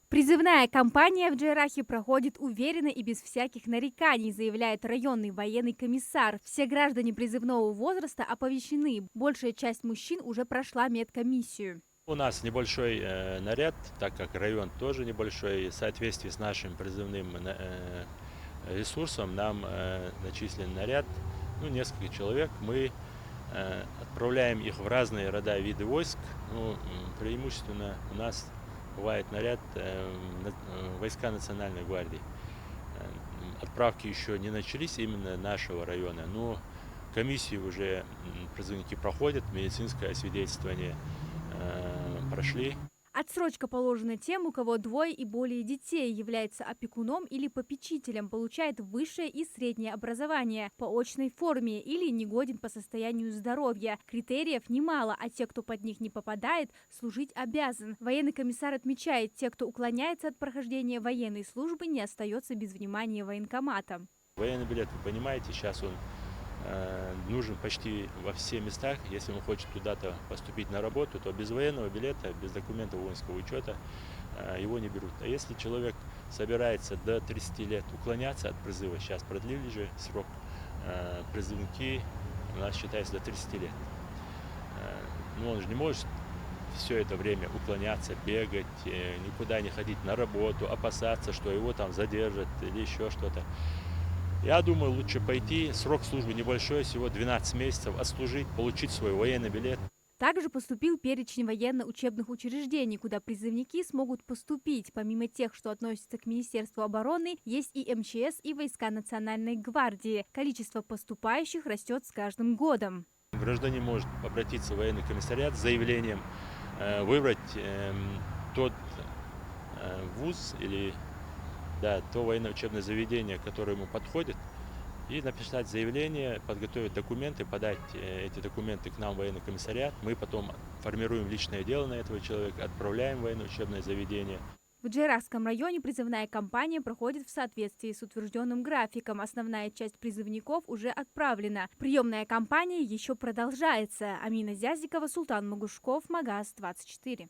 Призывная кампания в Джейрахе проходит уверенно и без всяких нареканий, заявляет районный военный комиссар. Все граждане призывного возраста оповещены. Большая часть мужчин уже прошла медкомиссию. У нас небольшой наряд, так как район тоже небольшой. В соответствии с нашим призывным ресурсом нам начислен наряд, несколько человек. Мы отправляем их в разные рода, виды войск. Преимущественно у нас бывает наряд войска Национальной гвардии. Отправки еще не начались именно нашего района, но комиссии уже призывники проходят, медицинское освидетельствование прошли. Отсрочка положена тем, у кого двое и более детей, является опекуном или попечителем, получает высшее и среднее образование по очной форме или негоден по состоянию здоровья. Критериев немало, а те, кто под них не попадает, служить обязан. Военный комиссар отмечает, те, кто уклоняется от прохождения военной службы, не остается без внимания военкомата. Военный билет, вы понимаете, сейчас он нужен почти во все местах. Если он хочет куда-то поступить на работу, то без военного билета, без документов воинского учета его не берут. А если человек собирается до 30 лет уклоняться от призыва, сейчас продлили же срок, призывники у нас считается до 30 лет. Но он же не может все это время уклоняться, бегать, никуда не ходить на работу, опасаться, что его там задержат или еще что-то. Я думаю, лучше пойти, срок службы небольшой, всего 12 месяцев, отслужить, получить свой военный билет. Также поступил перечень военно-учебных учреждений, куда призывники смогут поступить. Помимо тех, что относятся к Министерству обороны, есть и МЧС, и войска Национальной гвардии. Количество поступающих растет с каждым годом. Гражданин может обратиться в военный комиссариат с заявлением, выбрать тот вуз или то военное учебное заведение, которое ему подходит, и написать заявление, подготовить документы, подать эти документы к нам в военный комиссариат. Мы потом формируем личное дело на этого человека, отправляем в военное учебное заведение. В Джейрахском районе призывная кампания проходит в соответствии с утвержденным графиком. Основная часть призывников уже отправлена. Приемная кампания еще продолжается. Амина Зязикова, Султан Магушков, Магаз 24.